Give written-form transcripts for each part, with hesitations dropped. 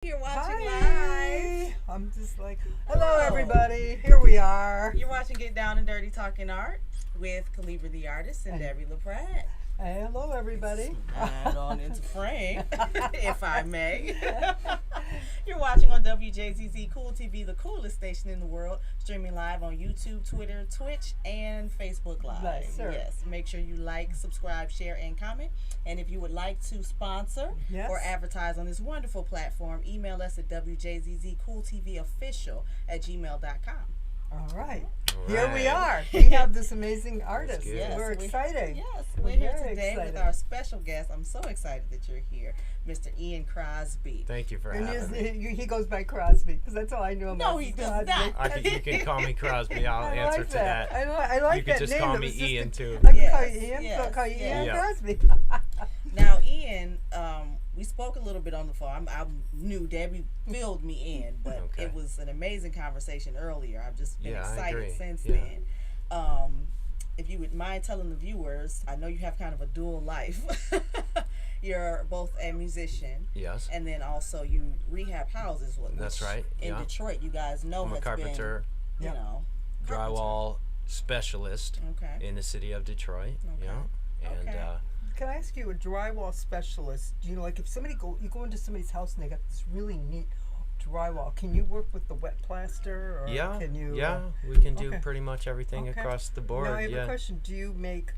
You're watching Hi. live. I'm just like, hello everybody. Here we are. You're watching Get Down and Dirty Talking Art with Calibri the artist and Debbie LaPratt. Hello everybody. Slide on into frame, if I may. You're watching on WJZZ Cool TV, the coolest station in the world, streaming live on YouTube, Twitter, Twitch, and Facebook Live. Nice, sir. Yes, make sure you like, subscribe, share, and comment. And if you would like to sponsor Yes. or advertise on this wonderful platform, email us at wjzzcooltvofficial@gmail.com. All right. All Here we right. are. We have this amazing artist. good. Yes, We're excited. Yes, We're we're here very today excited. with our special guest. I'm so excited that you're here, Mr. Ian Crosby. Thank you for And having me. he goes by Crosby because that's all I know about No, he does Crosby. not. You can call me Crosby. I'll I answer like to that. that. I like You that could just name. call It me was just Ian, too. I can Yes, call you Ian. yes, So I'll call you Ian yes. Crosby. Now, Ian, we spoke a little bit on the phone. I knew Debbie filled me in, but Okay. it was an amazing conversation earlier. I've just been Yeah, I excited agree. since Yeah. then. If you would mind telling the viewers, I know you have kind of a dual life. You're both a musician, Yes. and then also you rehab houses. That's which right, In yeah. Detroit, you guys know I'm a has carpenter, been, Yep. drywall specialist Okay. in the city of Detroit. Okay. Yeah. And Okay. Can I ask you, a drywall specialist? Do you know, like, if you go into somebody's house and they got this really neat drywall, can you work with the wet plaster, or yeah, can you? yeah, we can do okay. pretty much everything Okay. across the board. Now I have yeah. a question. Do you make,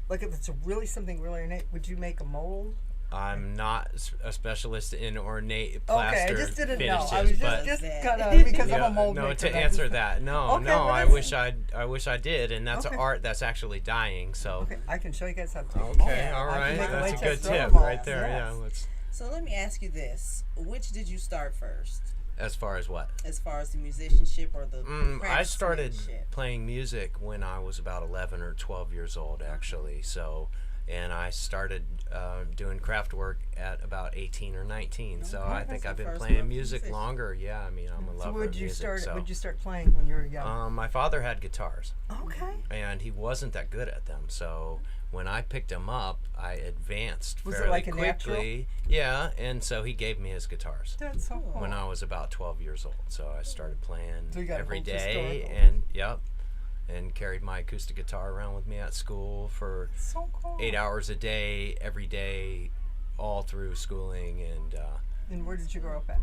like, if it's something really ornate, would you make a mold? I'm not a specialist in ornate Okay, plaster I just didn't finishes, know. I was but just Yeah. kind of because I'm yeah, a mold no, maker. to that's answer just- that, no, Okay, no, well, I that's- wish I did, and that's Okay. art that's actually dying. So. Okay, I can show you guys how to. Okay, Yeah, all I can right, make a that's a latex good tip drywall. right there. Yes. Yeah, let's. So let me ask you this: which did you start first, As far as what? as far as the musicianship or the I started craftsmanship? playing music when I was about 11 or 12 years old, actually. So, and I started doing craft work at about 18 or 19. So Okay, I that's think the I've been first playing love music musician. longer. Yeah, I mean, I'm a So lover would of you music. start? So, Would you start playing when you were young? my father had guitars, Okay. and he wasn't that good at them. So when I picked him up, I advanced Was it fairly like a natural? quickly. Yeah, and so he gave me his guitars. That's so cool. When I was about 12 years old. So I started playing So you got every old day historical. and carried my acoustic guitar around with me at school for So cool. 8 hours a day, every day, all through schooling. And And where did you grow up at?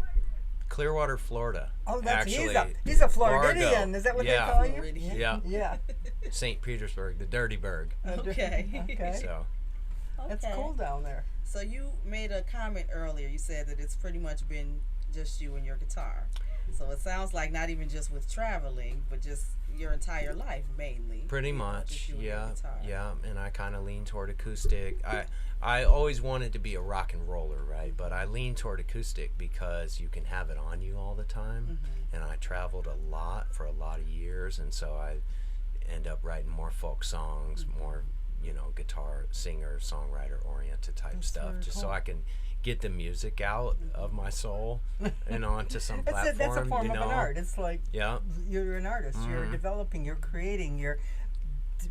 Clearwater, Florida. Oh, that's actually, he's a Largo. Floridian. Is that what Yeah. they call you? Floridian. Yeah, Yeah. St. Petersburg, the Dirty Burg. Okay. Okay. So That's Okay. cool down there. So you made a comment earlier. You said that it's pretty much been just you and your guitar. So it sounds like not even just with traveling, but just your entire life mainly. pretty Just much, you and your yeah, guitar. yeah. And I kind of lean toward acoustic. I always wanted to be a rock and roller, right? But I lean toward acoustic because you can have it on you all the time. Mm-hmm. And I traveled a lot for a lot of years, and so I end up writing more folk songs, Mm-hmm. more guitar singer, songwriter oriented type That's stuff, very just so cool. I can get the music out of my soul and onto some platform. That's a form of an art. It's like Yeah. you're an artist. You're Mhm. developing. You're creating. You're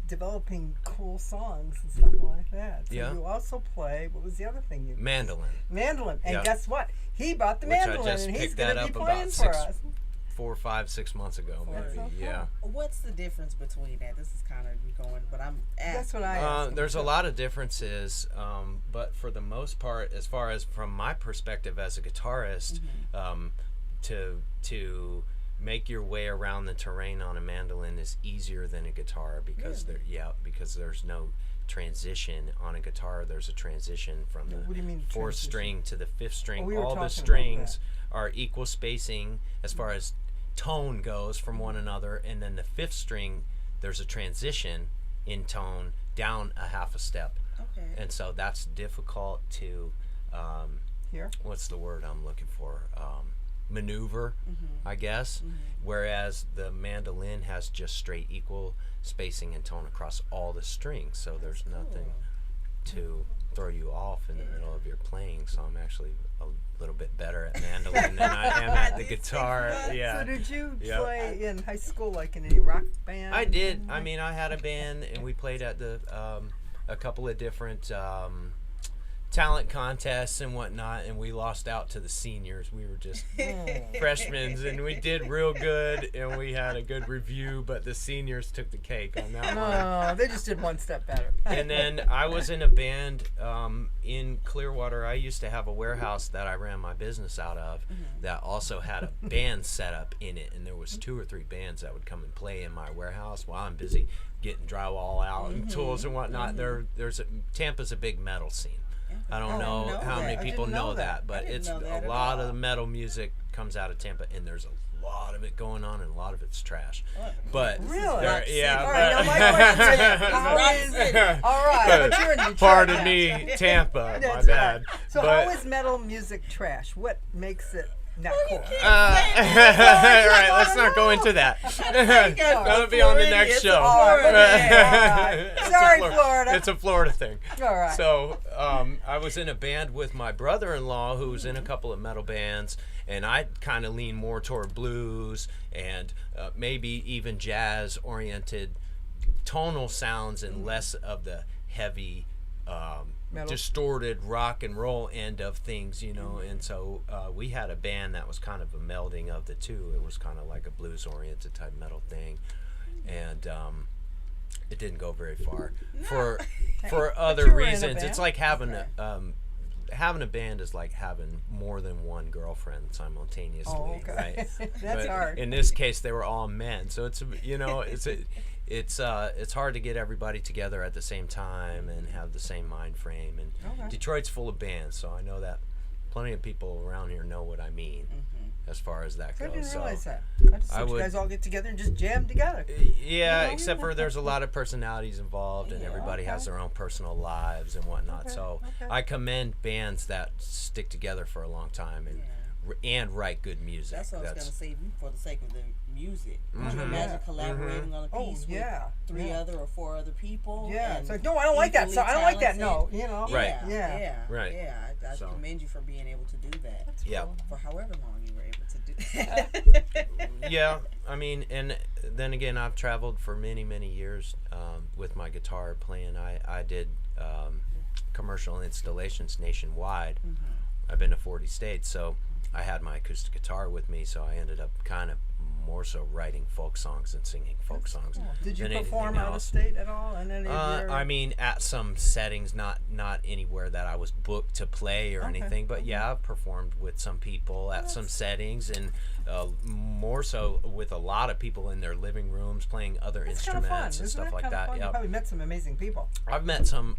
developing cool songs and stuff like that. So Yeah. you also play. What was the other thing you? Mandolin. Mandolin. And Yeah. guess what? He bought the Which I mandolin, just and he's picked going that to be up about playing for 6 us. 4, 5, 6 months ago, That's maybe. so cool. Yeah. What's the difference between that? This is kind of going, but I'm asking. That's what I asked. There's a lot of differences, but for the most part, as far as from my perspective as a guitarist, to make your way around the terrain on a mandolin is easier than a guitar because because there's no transition on a guitar. There's a transition from Yeah, the what do you mean fourth transition? string to the fifth string. Oh, we were All talking the about strings are equal spacing as far as tone goes from one another, and then the fifth string, there's a transition in tone down a half a step, Okay. and so that's difficult to Here. what's the word I'm looking for, maneuver, Mm-hmm. I guess, whereas the mandolin has just straight equal spacing and tone across all the strings, so there's nothing to throw you off in the middle of your playing. So I'm actually a little bit better at mandolin than I am at the guitar. Yeah. So did you Yeah. play in high school, like in any rock band? I did. I mean, I had a band, and we played at the a couple of different talent contests and whatnot, and we lost out to the seniors. We were just freshmen, and we did real good, and we had a good review, but the seniors took the cake on that one. No, they just did one step better. And then I was in a band in Clearwater. I used to have a warehouse that I ran my business out of that also had a band set up in it, and there was 2 or 3 bands that would come and play in my warehouse while I'm busy getting drywall out and tools and whatnot. Tampa's a big metal scene. I don't know how many people know that, but it's a lot of the metal music comes out of Tampa, and there's a lot of it going on, and a lot of it's trash. But Really? All right, now my question is, all right, but you're in Detroit. Pardon me, Tampa. My bad. Right. So but, how is metal music trash? What makes it not cool? all right, let's not go into that. That'll be on the next show. All right. Sorry, Florida. It's a Florida thing. All right. So I was in a band with my brother-in-law who was in a couple of metal bands, and I kind of lean more toward blues and maybe even jazz-oriented tonal sounds and less of the heavy distorted rock and roll end of things, and so we had a band that was kind of a melding of the two. It was kind of like a blues oriented type metal thing, and it didn't go very far for other reasons. It's like having having a band is like having more than one girlfriend simultaneously, right? That's hard. In this case, they were all men, so it's it's hard to get everybody together at the same time and have the same mind frame. And Detroit's full of bands, so I know that plenty of people around here know what I mean as far as that goes. I didn't realize that. I just thought you guys all get together and just jam together. Yeah, except for there's a lot of personalities involved, and everybody has their own personal lives and whatnot. So I commend bands that stick together for a long time and write good music. That's what I was going to say, for the sake of the music. Could you imagine collaborating on a piece with 3 other or 4 other people? Yeah, it's like, no, I don't like that. So I don't like that. No, Right. Right. I commend you for being able to do that. For however long you were able to do that. Yeah, I mean, and then again, I've traveled for many, many years with my guitar playing. I did commercial installations nationwide. I've been to 40 states, so I had my acoustic guitar with me, so I ended up kind of more so writing folk songs and singing folk songs. Cool. Did you perform out of state at all? In any I mean, at some settings, not anywhere that I was booked to play or anything, but yeah, I've performed with some people at some settings, and more so with a lot of people in their living rooms playing other instruments and stuff like that. You probably met some amazing people. I've met some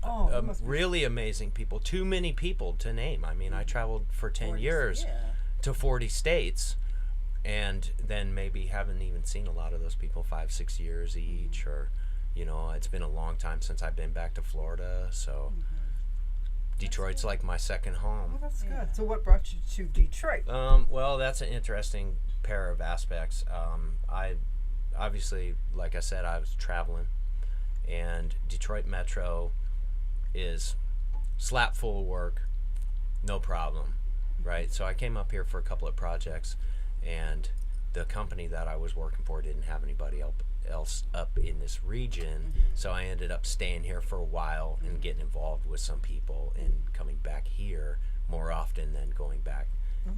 really amazing people. Too many people to name. I mean, I traveled for 10 years to 40 states. And then maybe haven't even seen a lot of those people 5-6 years each, or it's been a long time since I've been back to Florida, so Detroit's like my second home. Oh, that's good. So what brought you to Detroit? Well, that's an interesting pair of aspects. I obviously, like I said, I was traveling, and Detroit Metro is slap full of work, no problem, right? So I came up here for a couple of projects, and the company that I was working for didn't have anybody else up in this region, so I ended up staying here for a while and getting involved with some people and coming back here more often than going back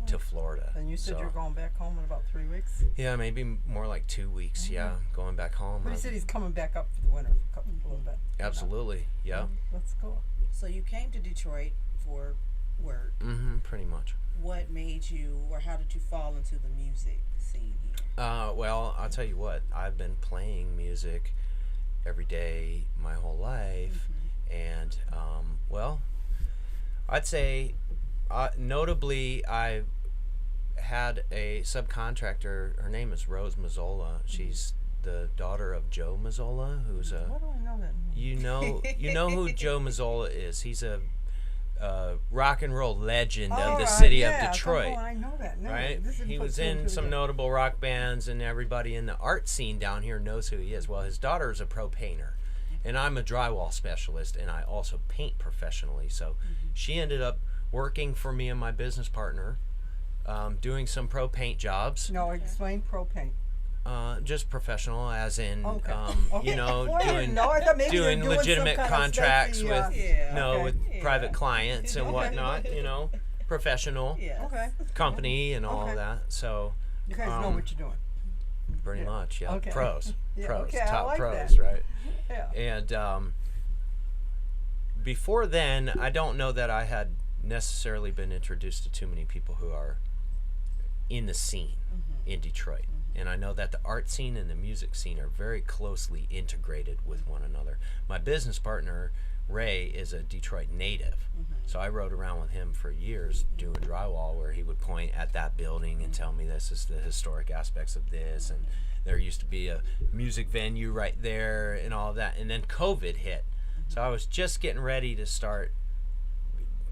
to Florida. And you said you're going back home in about 3 weeks? Yeah, maybe more like 2 weeks, going back home. But he said he's coming back up for the winter for a little bit. Absolutely, yeah. That's cool. So you came to Detroit for work. Pretty much. What made you, or how did you fall into the music scene here? Well, I'll tell you what. I've been playing music every day my whole life, and well, I'd say notably I had a subcontractor. Her name is Rose Mazzola. She's the daughter of Joe Mazzola, who's a. Why do I know that name? You know who Joe Mazzola is. He's a rock and roll legend of the city of Detroit. Oh, I know that. No, right? He was in some notable rock bands, and everybody in the art scene down here knows who he is. Well, his daughter is a pro painter, and I'm a drywall specialist, and I also paint professionally. So she ended up working for me and my business partner, doing some pro paint jobs. No, explain pro paint. Just professional, as in, Okay. you know, Well, I didn't doing know. I thought maybe you were doing doing legitimate some kind of contracts fancy, with, Yeah. no, Okay. with Yeah. private clients and whatnot. You know, professional Yes. Okay. company and all Okay. that. So You guys know what you're doing. pretty Yeah. much, yeah. Okay. Pros, Yeah, pros, okay, I top like pros, that. right? Yeah. And before then, I don't know that I had necessarily been introduced to too many people who are in the scene in Detroit. And I know that the art scene and the music scene are very closely integrated with one another. My business partner, Ray, is a Detroit native. So I rode around with him for years doing drywall, where he would point at that building and tell me this is the historic aspects of this. And there used to be a music venue right there and all of that. And then COVID hit. So I was just getting ready to start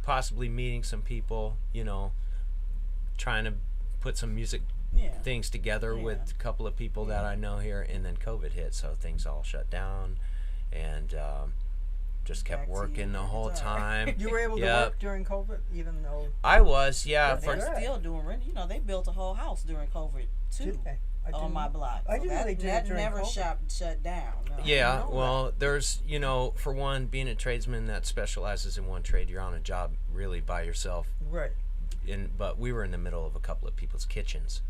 possibly meeting some people, you know, trying to put some music things together with a couple of people that I know here, and then COVID hit, so things all shut down, and just kept Back to working you the whole time. You were able to Yep. work during COVID, even though. I was, yeah. They're Good. still doing rent. You know, they built a whole house during COVID too. Did they? I On didn't- my block. I So didn't know that, they did it that during never COVID. shut down. No. Yeah, know well, there's, you know, for one, being a tradesman that specializes in one trade, you're on a job really by yourself. Right. But we were in the middle of a couple of people's kitchens,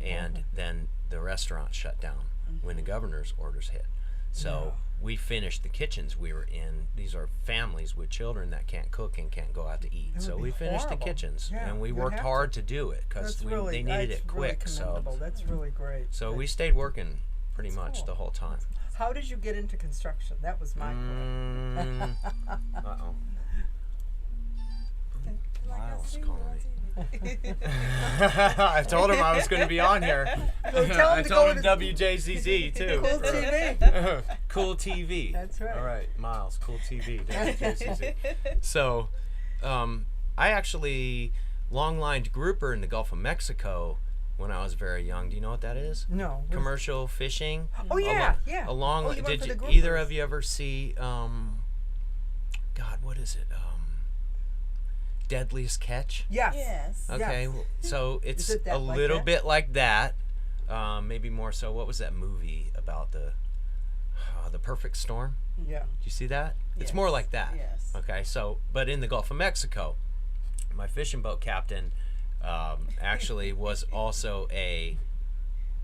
and then the restaurant shut down when the governor's orders hit. So we finished the kitchens we were in. These are families with children that can't cook and can't go out to eat. That So would we be finished horrible. the kitchens, Yeah, and we you'd worked have hard to do it because That's really. they needed that's it really quick. So commendable. That's really great. so we stayed working pretty much cool. the whole time. How did you get into construction? That was my question. Uh-oh. Like I Miles see you calling on me. TV. I told him I was going to be on here. So tell him I to told go him to WJZZ too. Cool TV. Cool TV. That's right. All right, Miles, Cool TV. WJZZ. So, I actually long-lined grouper in the Gulf of Mexico when I was very young. Do you know what that is? No. Commercial fishing. Oh yeah, yeah. Along. Oh, you went Did for the either groupers. of you ever see? God, what is it? Deadliest Catch. Yes. Yes. Okay, Yes. well, so it's it that a like little that? bit like that, maybe more so. What was that movie about the perfect storm? Yeah. Did you see that? It's Yes. more like that. Yes. Okay, so but in the Gulf of Mexico, my fishing boat captain actually was also a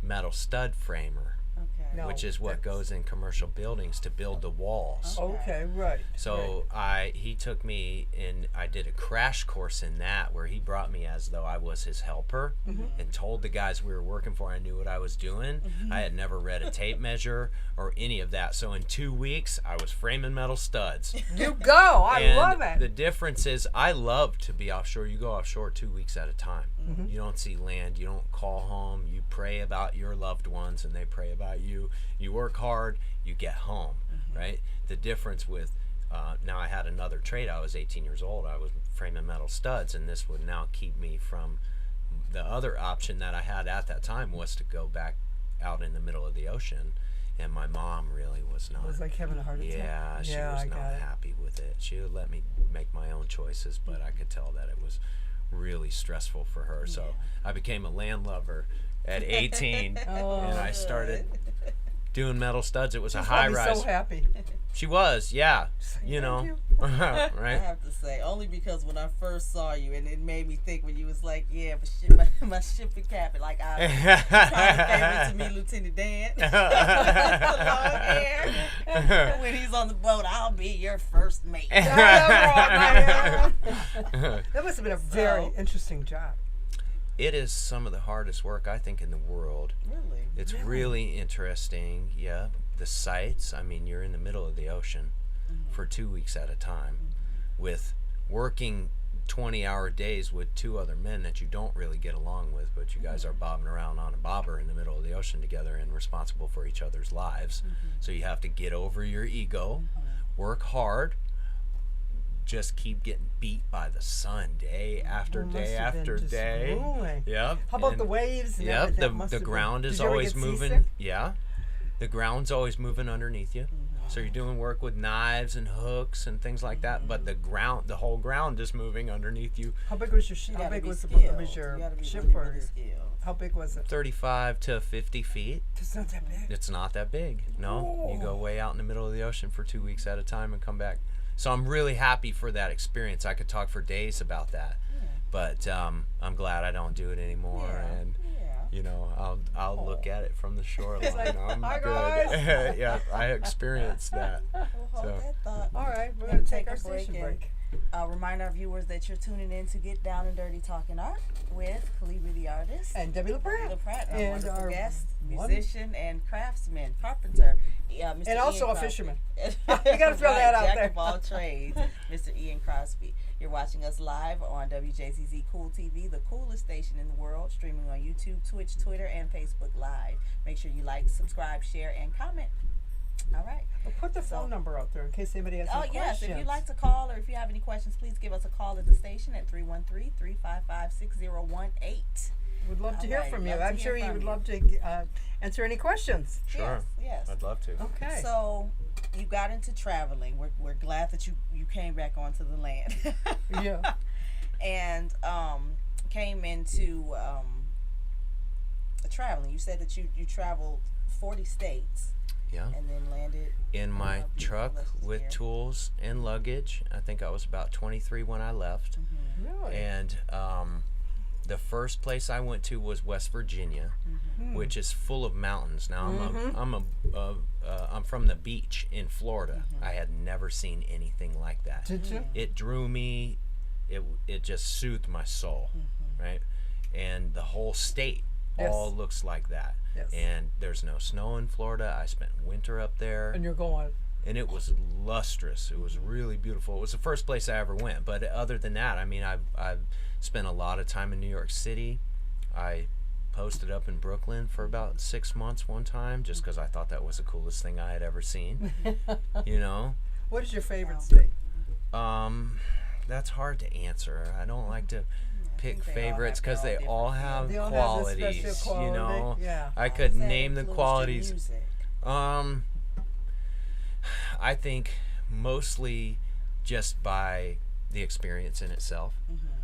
metal stud framer, Okay. No. which is what goes in commercial buildings to build the walls. Okay. Right. So he took me and I did a crash course in that, where he brought me as though I was his helper and told the guys we were working for I knew what I was doing. I had never read a tape measure or any of that. So in 2 weeks I was framing metal studs. You go. I And love it. the difference is I love to be offshore. You go offshore 2 weeks at a time. You don't see land. You don't call home. You pray about your loved ones and they pray about you. You work hard. You get home, right? The difference with now I had another trade. I was 18 years old. I was framing metal studs, and this would now keep me from the other option that I had at that time was to go back out in the middle of the ocean. And my mom really was not. It was like having a heart attack. Yeah, she was I not got it. happy with it. She would let me make my own choices, but I could tell that it was really stressful for her. So I became a landlubber at 18, Oh, and I started doing metal studs. It was a She's high probably rise. so happy. She was, yeah. You know, you. I right? have to say, only because when I first saw you, and it made me think when you was like, yeah, but my shipping captain, like I was favorite to me, Lieutenant Dan, the long hair. When he's on the boat, I'll be your first mate. That must have been a very So- interesting job. It is some of the hardest work I think in the world. Really? It's really interesting. Yeah, the sights. I mean, you're in the middle of the ocean for 2 weeks at a time, with working 20-hour days with two other men that you don't really get along with, but you guys are bobbing around on a bobber in the middle of the ocean together and responsible for each other's lives. So you have to get over your ego, work hard, just keep getting beat by the sun day after It day must have been after just day. grueling. Yep. How about and- the waves? And Yep, everything? Must the have been- ground Did is you ever always get moving. seasick? Yeah. The ground's always moving underneath you. So you're doing work with knives and hooks and things like that, but the whole ground is moving underneath you. How big was your You how gotta big be was skilled. was your You gotta be ship really, or really skilled. how big was it? 35 to 50 feet. It's not that big. It's not that big. No, you go way out in the middle of the ocean for 2 weeks at a time and come back. So I'm really happy for that experience. I could talk for days about that, but I'm glad I don't do it anymore. Yeah. And you know, I'll look at it from the shoreline. like, I'm "Hi, good. guys." Yeah, I experienced that. We'll hold So- that thought. All right, we're We're gonna gonna take take our a break station and- break. Remind our viewers that you're tuning in to Get Down and Dirty Talking Art with Calibri the artist. And Debbie LaPratt. LaPratt, our And wonderful our guest, one- musician and craftsman, carpenter. Mr. And also Ian a Crosby. fisherman. You gotta throw that out Jack there. of all trades, Mr. Ian Crosby. You're watching us live on WJZZ Cool TV, the coolest station in the world, streaming on YouTube, Twitch, Twitter, and Facebook Live. Make sure you like, subscribe, share, and comment. All right. Well, put the phone number out there in case anybody has Oh, any yes. questions. If you'd like to call or if you have any questions, please give us a call at the station at 313-355-6018. Would love to hear Alright, from you. love to I'm hear sure you from would you. love to answer any questions. Sure. Yes. I'd love to. Okay. So you got into traveling. We're glad that you came back onto the land. Yeah. And came into traveling. You said that you traveled 40 states Yeah. and then landed In my our beautiful truck listeners with here. tools and luggage. I think I was about 23 when I left. Really? And the first place I went to was West Virginia, which is full of mountains. Now I'm from the beach in Florida. I had never seen anything like that. Did you? It drew me. It just soothed my soul, right? And the whole state Yes. all looks like that. Yes. And there's no snow in Florida. I spent winter up there. And you're going. And it was lustrous. It was really beautiful. It was the first place I ever went. But other than that, I mean, I've spent a lot of time in New York City. I posted up in Brooklyn for about 6 months one time, just because I thought that was the coolest thing I had ever seen. You know, What is your favorite state? that's hard to answer. I don't like to pick think they all favorites have because their they own all different have They all have this qualities. special quality. You know, Yeah. I could How does that name the influence your qualities. music? I think mostly just by the experience in itself.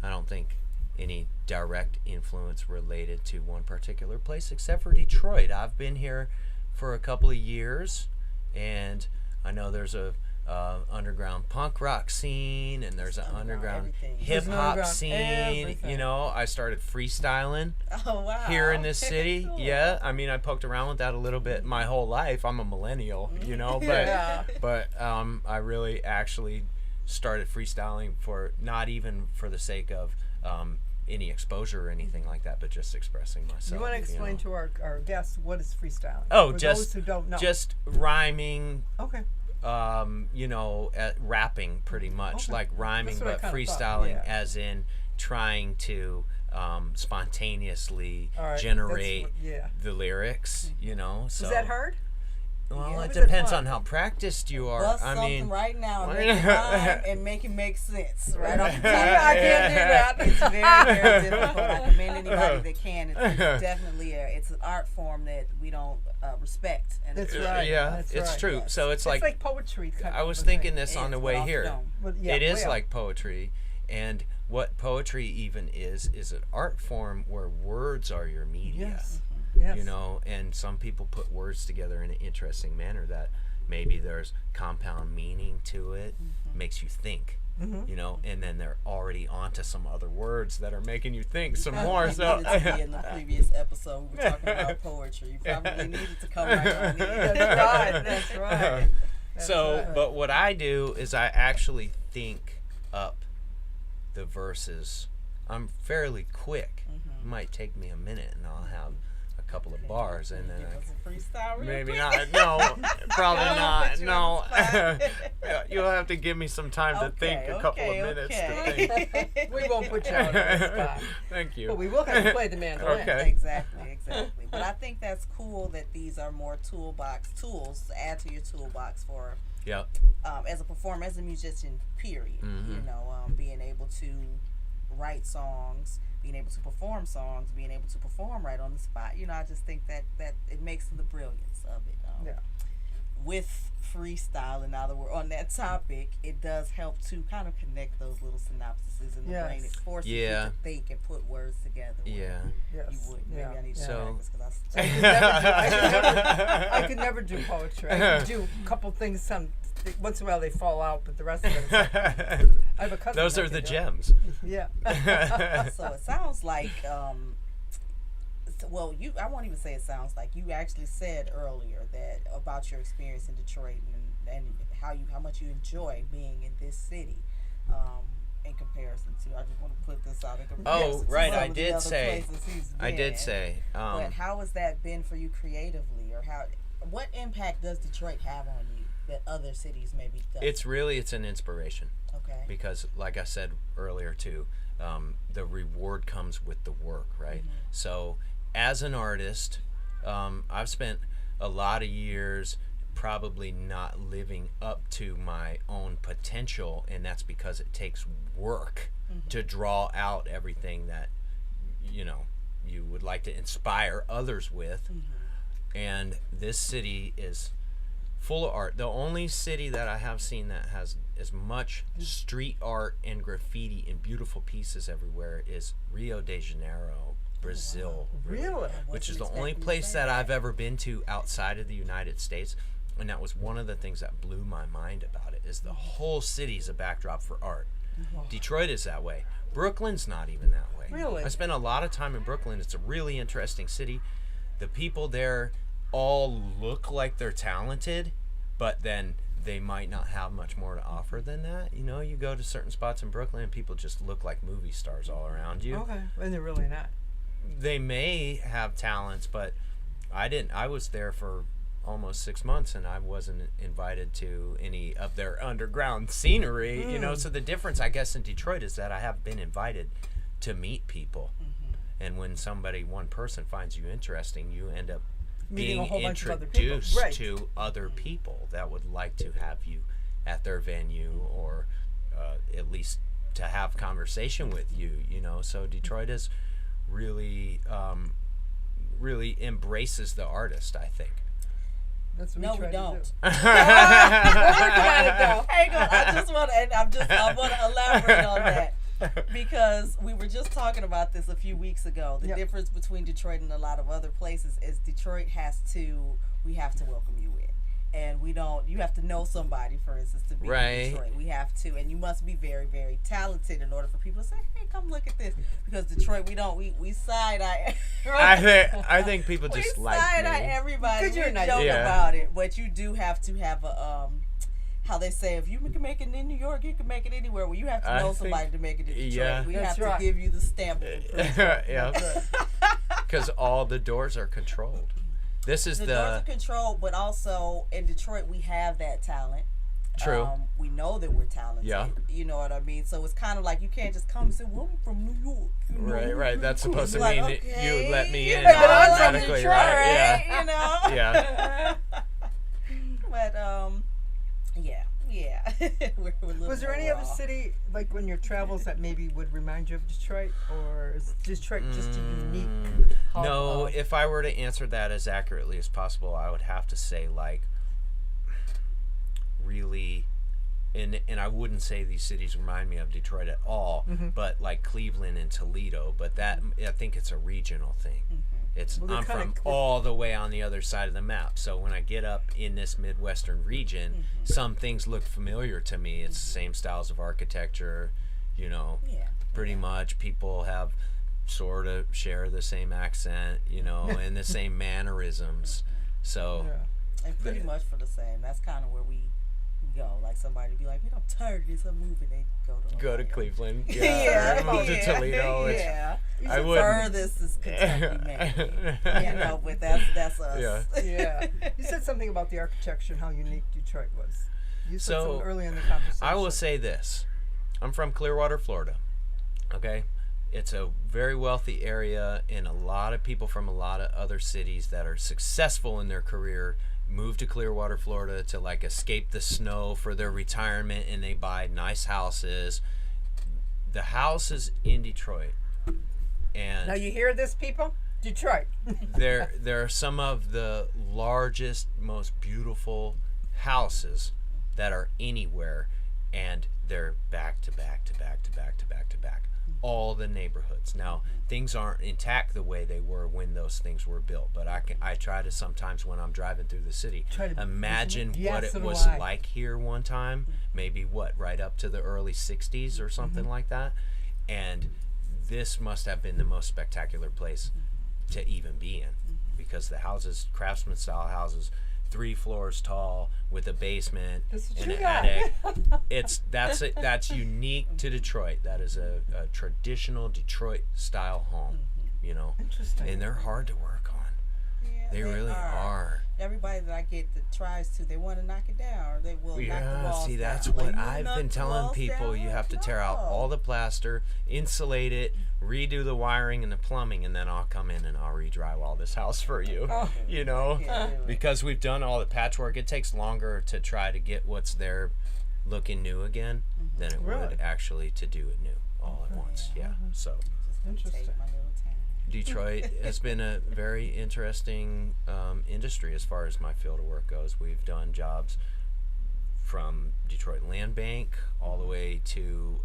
I don't think any direct influence related to one particular place, except for Detroit. I've been here for a couple of years, and I know there's a underground punk rock scene, and there's an underground everything. hip There's an hop underground scene. everything. You know, I started freestyling Oh, wow. here in this city. Cool. Yeah, I mean, I poked around with that a little bit my whole life. I'm a millennial, you know, but Yeah. but I really actually started freestyling for not even for the sake of any exposure or anything like that, but just expressing myself. You want to explain know. to our guests what is freestyling? Oh, For just those who don't know. just rhyming. Okay. You know, rapping pretty much, Okay. like rhyming, That's what I but kinda thought, freestyling yeah. as in trying to spontaneously All right, generate that's what- yeah. the lyrics, you know. So Is that hard? Well, Yeah. it Was it depends fun? on how practiced you are. Bust I something mean, right now, make it rhyme and make it make sense right off the top. Yeah, I can't do that. It's very, very difficult. I commend anybody that can. It's definitely it's an art form that we don't respect. And That's it's- right. yeah, That's it's right. true. Yes. So it's It's like, like poetry. Kind I of was a thing. thinking this on the It's way off the here. dome. But yeah, It is well, like poetry, and what poetry even is an art form where words are your media. Yes. Yes. You know, and some people put words together in an interesting manner that maybe there's compound meaning to it, makes you think. You know, and then they're already onto some other words that are making you think some more. So You needed to be in the previous episode. We were talking about poetry. You probably needed to come right on in. That's right. That's right. That's so, right. but what I do is I actually think up the verses. I'm fairly quick. It might take me a minute, and I'll have a couple of bars, and then Give us a freestyle real maybe quick. not. No, probably I don't not. put you No, on the spot. Yeah, you'll have to give me some time to think, a couple of minutes to think. We won't put you on the spot. Thank you. But we will have to play the mandolin. Okay. Exactly. But I think that's cool that these are more tools to add to your toolbox for Yep. as a performer, as a musician, period. Mhm. You know, being able to write songs, being able to perform songs, being able to perform right on the spot. You know, I just think that it makes the brilliance of it. Yeah. with freestyle, and now that we're on that topic, it does help to kind of connect those little synopsises in the brain. It forces you to think and put words together. Yeah. Yes. You would. Maybe I need to So- practice because I could never do poetry. I could do a couple things. Once in a while they fall out, but the rest of it. I have a cousin. Those that are the can do it. gems. Yeah. So it sounds like, well, I won't even say it sounds like. You actually said earlier that about your experience in Detroit and how much you enjoy being in this city, in comparison to. I just want to put this out in comparison. Oh, right. To some I of the did other say. places he's I did been. say. But how has that been for you creatively, or what impact does Detroit have on you that other cities maybe don't? It's an inspiration. Okay. Because, like I said earlier too, the reward comes with the work, right? Mm-hmm. So, as an artist, I've spent a lot of years probably not living up to my own potential, and that's because it takes work to draw out everything that you would like to inspire others with. And this city is full of art. The only city that I have seen that has as much street art and graffiti and beautiful pieces everywhere is Rio de Janeiro, Brazil. Really? Which is the only place that I've ever been to outside of the United States. And that was one of the things that blew my mind about it, is the whole city's a backdrop for art. Detroit is that way. Brooklyn's not even that way. Really? I spent a lot of time in Brooklyn. It's a really interesting city. The people there all look like they're talented, but then they might not have much more to offer than that. You go to certain spots in Brooklyn and people just look like movie stars all around you. Okay. And they're really not. They may have talents, but I didn't. I was there for almost 6 months and I wasn't invited to any of their underground scenery, so the difference I guess in Detroit is that I have been invited to meet people. And when one person finds you interesting, you end up Meeting a being whole bunch of other people. introduced Right. to other people that would like to have you at their venue, or at least to have conversation with you, so Detroit is really really embraces the artist, I think. That's what No, we we try don't. to do. We're working on it though. Hang on, I want to elaborate on that because we were just talking about this a few weeks ago. The difference between Detroit and a lot of other places is Detroit we have to welcome you in. And you have to know somebody, for instance, to be in Detroit. We have to, and you must be very, very talented in order for people to say, hey, come look at this. Because Detroit, we side-eye. I think people just like side-eye me. everybody. Because you're We nice. joke Yeah. about it. But you do have to have a, how they say, if you can make it in New York, you can make it anywhere. Well, you have to know somebody to make it in Detroit. yeah. We That's have right. to give you the stamp of approval. Yeah. Because all the doors are controlled. This is The doors are controlled, but also in Detroit we have that talent. True. We know that we're talented. Yeah. You know what I mean? So it's kind of like you can't just come and say, well, I'm from New York. You know? Right. That's supposed to Like, mean okay, you let me in but I'm from automatically, Detroit, right? You know? Yeah. But yeah. we're a little Was there more any other raw. city, like on your travels, that maybe would remind you of Detroit? Or is Detroit just a unique hub No, of- if I were to answer that as accurately as possible, I would have to say really, and I wouldn't say these cities remind me of Detroit at all, but like Cleveland and Toledo. But that I think it's a regional thing. It's Well, they're I'm kinda from cl- all the way on the other side of the map. So when I get up in this Midwestern region, some things look familiar to me. It's the same styles of architecture, Yeah. pretty much. People have sort of share the same accent, and the same mannerisms. So Yeah. And pretty much for the same. That's kind of where we go. Like somebody be like, man, I'm tired of this. I'm moving. They go to Ohio. Cleveland. Yeah, or move to Toledo. Which Yeah. I wouldn't. Furthest is Kentucky, maybe. But that's us. Yeah. Yeah. You said something about the architecture and how unique Detroit was. You said So, something early in the conversation. I will say this. I'm from Clearwater, Florida. Okay? It's a very wealthy area, and a lot of people from a lot of other cities that are successful in their career move to Clearwater, Florida to escape the snow for their retirement, and they buy nice houses. The houses in Detroit, and Now you hear this, people? Detroit. there are some of the largest, most beautiful houses that are anywhere, and they're back to back to back to back to back to back. All the neighborhoods. Now, things aren't intact the way they were when those things were built, but I try to sometimes when I'm driving through the city, imagine what it was like here one time, maybe right up to the early 60s or something like that. And this must have been the most spectacular place to even be in, because the houses, craftsman style houses, 3 floors tall with a basement and an attic. That's unique to Detroit. That is a traditional Detroit style home, you know. Interesting. And they're hard to work on. Yeah, they really are. Everybody that I get that tries to, they want to knock it down, or they will knock the walls see, that's down. what I've been telling people. You have to tear out all the plaster, insulate it, redo the wiring and the plumbing, and then I'll come in and I'll re-drywall this house for you. You know, because we've done all the patchwork. It takes longer to try to get what's there looking new again than it would actually to do it new all at once. Yeah. So Interesting. Detroit has been a very interesting industry as far as my field of work goes. We've done jobs from Detroit Land Bank all the way to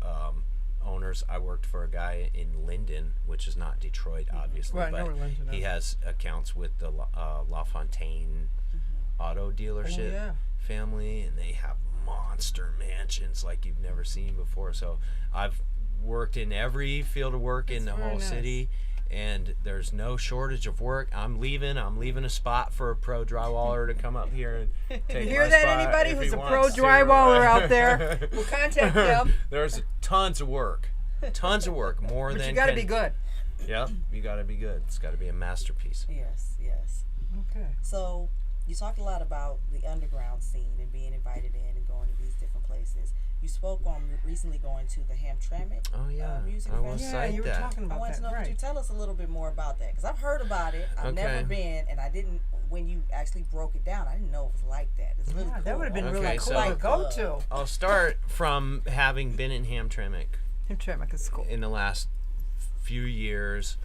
owners. I worked for a guy in Linden, which is not Detroit, obviously, Right, I know but where Linden he is. has accounts with the LaFontaine auto dealership family, and they have monster mansions like you've never seen before. So I've worked in every field of work in the whole city. And there's no shortage of work. I'm leaving a spot for a pro drywaller to come up here and take You hear my that, spot anybody if who's he a wants pro to, drywaller right? out there? We'll contact them. There's tons of work. Tons of work. More But than you got to be good. Yep, you got to be good. It's got to be a masterpiece. Yes, yes. Okay. So you talked a lot about the underground scene and being invited in and going to these different places. You spoke on recently going to the Hamtramck music I will festival. Yeah, cite you were that. talking I about want that. to know, could you tell us a little bit more about that? Because I've heard about it. I've never been, and I didn't, when you actually broke it down, I didn't know it was like that. It's really cool. That would have been Okay, really cool so- to go to. I'll start from having been in Hamtramck Hamtramck is cool. in the last few years,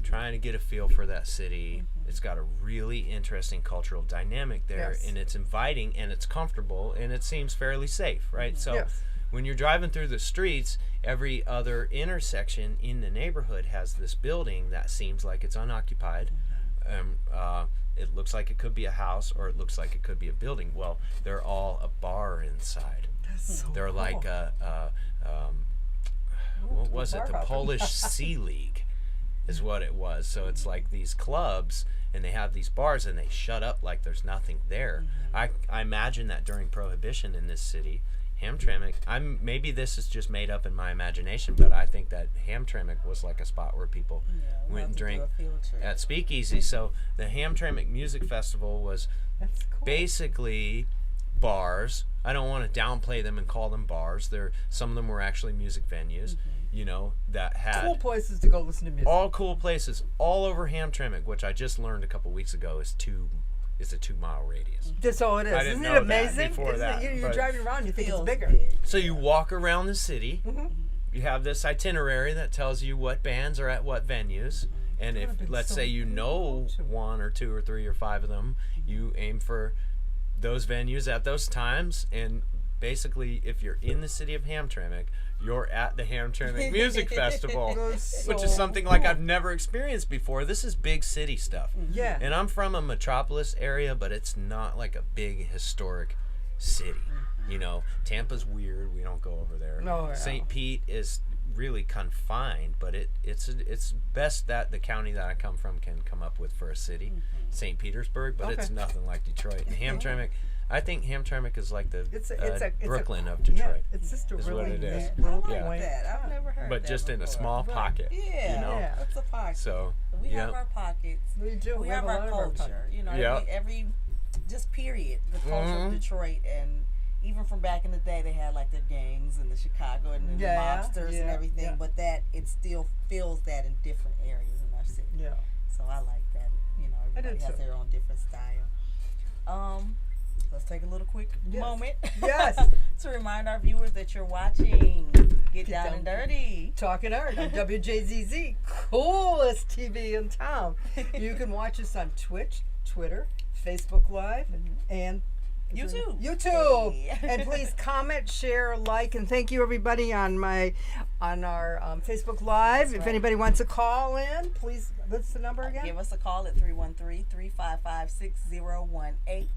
trying to get a feel for that city. It's got a really interesting cultural dynamic there, and it's inviting, and it's comfortable, and it seems fairly safe, right? So when you're driving through the streets, every other intersection in the neighborhood has this building that seems like it's unoccupied. It looks like it could be a house, or it looks like it could be a building. Well, they're all a bar inside. That's so They're cool. like what was it? The Polish Sea League is what it was. So it's like these clubs, and they have these bars, and they shut up like there's nothing there. I imagine that during Prohibition in this city, Hamtramck, maybe this is just made up in my imagination, but I think that Hamtramck was like a spot where people went and drank at speakeasy. So the Hamtramck Music Festival was basically bars. I don't want to downplay them and call them bars. Some of them were actually music venues, you know, that had cool places to go listen to music. all cool places all over Hamtramck, which I just learned a couple weeks ago is a 2-mile radius. That's all it is. I didn't Isn't know it that amazing? before that, You're but- driving around, you think it's Feels bigger. big. So you walk around the city. You have this itinerary that tells you what bands are at what venues. And if, let's say, you know 1 or 2 or 3 or 5 of them, you aim for those venues at those times. And basically, if you're in the city of Hamtramck, you're at the Hamtramck Music Festival, which is something like I've never experienced before. This is big city stuff. Yeah. And I'm from a metropolis area, but it's not like a big historic city. You know, Tampa's weird. We don't go over there. No, yeah. St. Pete is really confined, but it's best that the county that I come from can come up with for a city, St. Petersburg, but it's nothing like Detroit. And Hamtramck, I think Hamtramck is like the Brooklyn of Detroit. Yeah, it's just a is really what it is. little I like quaint- that. I've never heard But that just in a before. small pocket. Yeah, You know? Yeah. it's a pocket. So, we have our pockets. We do. We have have a lot our of our culture. You know, Yeah. every just period, the culture of Detroit, and even from back in the day, they had like their gangs in the Chicago and the mobsters and everything. Yeah. But that it still feels that in different areas in our city. Yeah. So I like that. You know, everybody do has too. their own different style. Let's take a little quick moment. Yes. To remind our viewers that you're watching Get Down and Dirty. Talking Art on WJZZ, coolest TV in town. You can watch us on Twitch, Twitter, Facebook Live, and YouTube. YouTube. Hey. And please comment, share, like, and thank you everybody on our Facebook Live. That's If right. anybody wants to call in, please. What's the number again? Give us a call at 313-355-6018.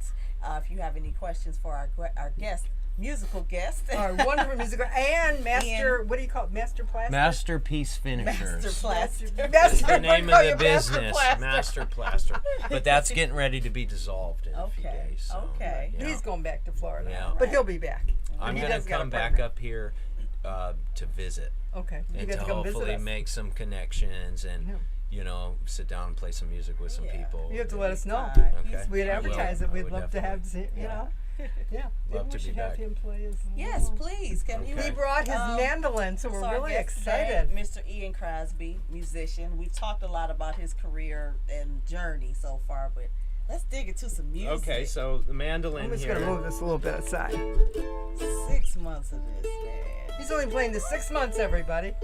If you have any questions for our guest, musical guest. Our wonderful musical and master. Ian. What do you call it? Master plaster. Masterpiece finishers. Master Plaster. That's the name call of you the business, Plaster. Master Plaster. But that's getting ready to be dissolved in a few Okay, days. So, okay. yeah. He's going back to Florida, Yeah. but he'll be back. I'm He going does to got a come back partner. up here to visit Okay, you and got to to come visit hopefully us. make some connections and, Yeah. sit down and play some music with some Yeah. people. You have to let us know. Okay. We'd I will. advertise it. I We'd would love to have, definitely. yeah. Maybe Love to we be should have back. him play his. Yes, please. Can you? He brought his mandolin, so So we're our really guest today, excited. Mr. Ian Crosby, musician. We've talked a lot about his career and journey so far, but let's dig into some music. Okay, so the mandolin I'm just here. gonna move this a little bit aside. 6 months of this, man. He's only playing this 6 months, everybody.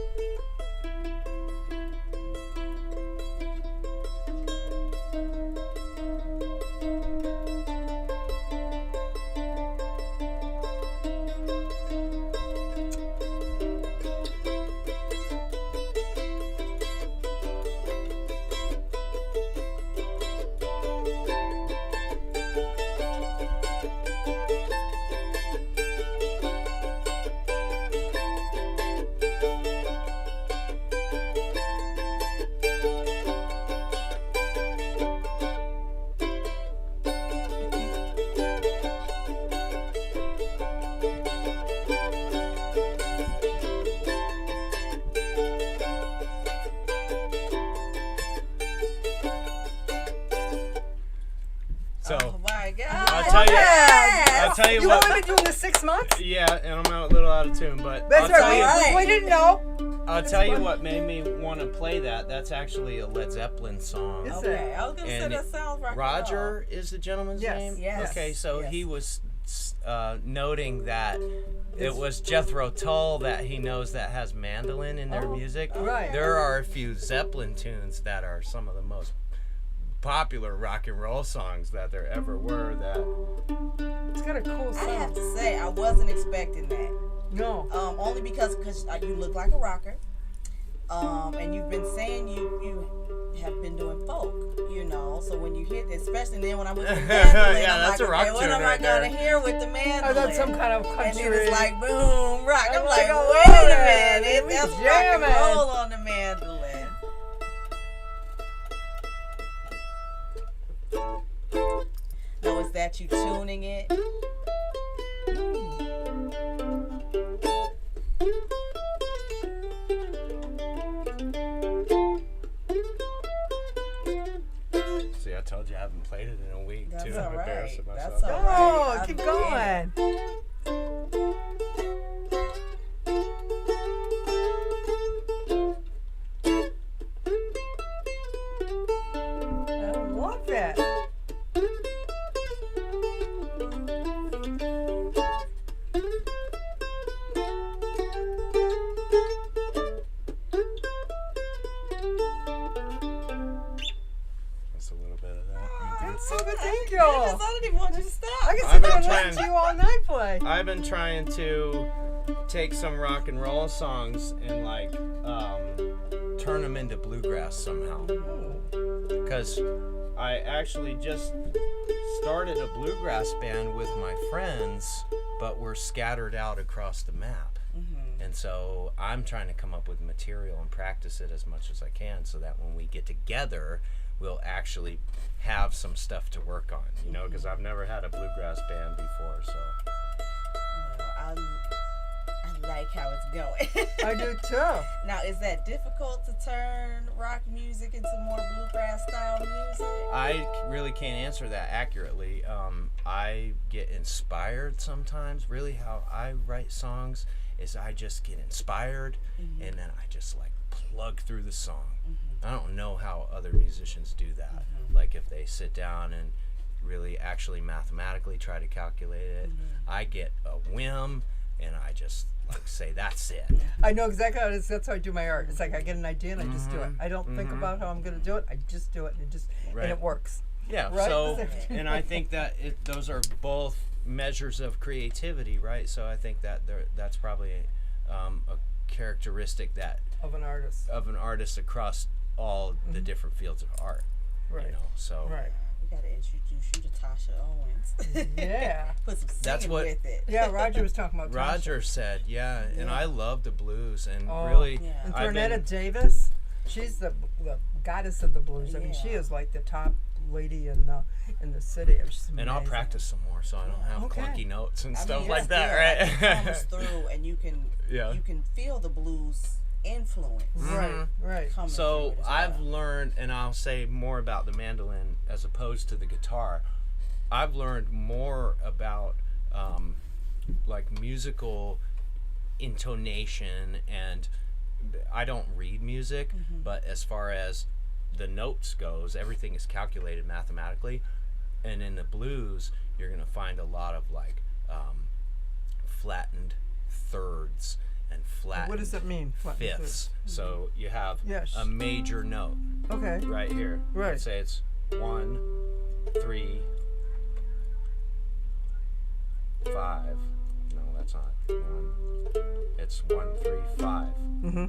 So, Oh my God! I'll tell you You've what. only been doing this 6 months? Yeah, and I'm a little out of tune, but That's I'll tell right. you. We didn't know. I'll tell you what made me want to play that. That's actually a Led Zeppelin song. Is Okay, I was gonna say And that sounds rock and Roger is the gentleman's Yes, name? yes, Okay, so yes. he was noting that it was Jethro Tull that he knows that has mandolin in their music. Right. There are a few Zeppelin tunes that are some of the most popular rock and roll songs that there ever were. That It's got a cool roll. I have sound. to say, I wasn't expecting that. No. Only because you look like a rocker, and you've been saying you have been doing folk, So when you hit, especially then when I'm with the mandolin, Yeah, I'm that's like, a rock okay, what tune am right I gonna there. hear with the mandolin? I thought some kind of And country. then it's like boom, rock. I'm like, oh, wait a man, minute, we that's rock and jamming. roll on the mandolin. Now is that you tuning it? see, I told you I haven't played it in a week That's too. all I'm right. embarrassing That's myself. all right. Oh, keep I'm going. I love it. That's a little bit of that. That's so good. Thank you. Goodness, I didn't even want you to stop. I can I've sit been there and trying- listen to you all night play. I've been trying to take some rock and roll songs and turn them into bluegrass somehow. Because I actually just started a bluegrass band with my friends, but we're scattered out across the map. And so I'm trying to come up with material and practice it as much as I can so that when we get together, we'll actually have some stuff to work on, because I've never had a bluegrass band before, so. Well, I like how it's going. I do too. Now, is that difficult to turn rock music into more bluegrass style music? I really can't answer that accurately. I get inspired sometimes. Really, how I write songs is I just get inspired and then I just plug through the song. I don't know how other musicians do that. Like if they sit down and really actually mathematically try to calculate it. I get a whim and I just say that's it. I know exactly how it is. That's how I do my art. It's like I get an idea and I just do it. I don't think about how I'm going to do it. I just do it and and Right. it works. Yeah. Right? So, and I think that those are both measures of creativity, right? So I think that that's probably a characteristic that of an artist across all the different fields of art. Right. You know. So. Right. We gotta introduce you to Tasha Owens. Yeah. Put some singing with it. Yeah, Roger was talking about Roger said, yeah, and I love the blues, and Oh, really, yeah. And I've been- Tornetta Davis, she's the goddess of the blues. I mean, she Yeah. is like the top lady in the city. She's and I'll amazing. practice some more, so I don't have Okay. clunky notes and I stuff mean, like it's that, good. right? It comes through, and you can Yeah. you can feel the blues influence. Right, right. coming So through it as I've well. learned, and I'll say more about the mandolin as opposed to the guitar. I've learned more about like musical intonation, and I don't read music, but as far as the notes goes, everything is calculated mathematically. And in the blues, you're gonna find a lot of like flattened thirds and flattened What does that mean? Flattened fifths. So you have Yes. a major note Okay. right here. Right. Let's say it's 1, 3, 5. No, that's not 1. It's 1, 3, 5. Mm-hmm.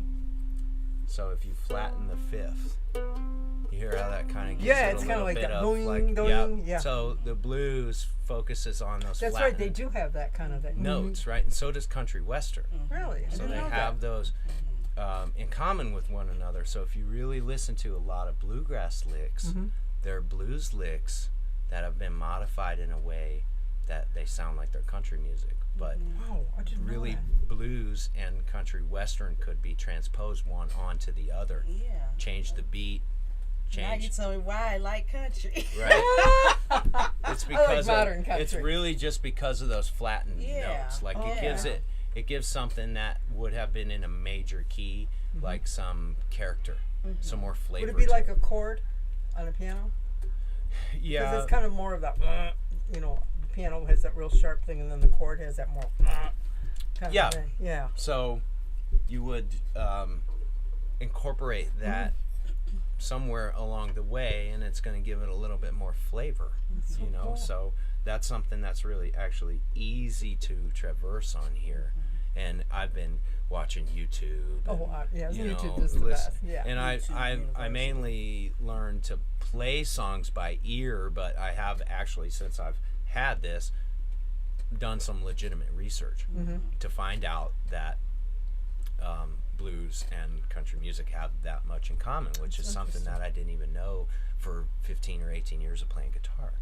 So if you flatten the fifth, you hear how that kind of gives Yeah, it it's a kinda little like bit that of boing, like, doing, yeah. So the blues focuses on those That's right. They flattened do have that kind of thing. notes, right? And so does country western. Really? I So didn't they know have that. those in common with one another. So if you really listen to a lot of bluegrass licks, Mm-hmm. they're blues licks that have been modified in a way that they sound like they're country music. But Oh, I didn't know really, that. blues and country western could be transposed one onto the other. Yeah. Change the beat, Now you change. tell me why I like country. Right. It's because modern of, country. it's really just because of those flattened Yeah. notes. Like Oh, it gives something that would have been in a major key, like some character, some more flavor. Would it be to like a chord on a piano? Because yeah, it's kind of more of that, the piano has that real sharp thing, and then the chord has that more kind Yeah. of thing. Yeah. so you would incorporate that somewhere along the way, and it's going to give it a little bit more flavor, you know. cool. So that's something that's really actually easy to traverse on here. And I've been watching YouTube. Oh, and, yeah, you YouTube know, is the listen- best. Yeah. And YouTube I University. mainly learned to play songs by ear, but I have actually, since I've had this, done some legitimate research to find out that blues and country music have that much in common, which is something that I didn't even know for 15 or 18 years of playing guitar.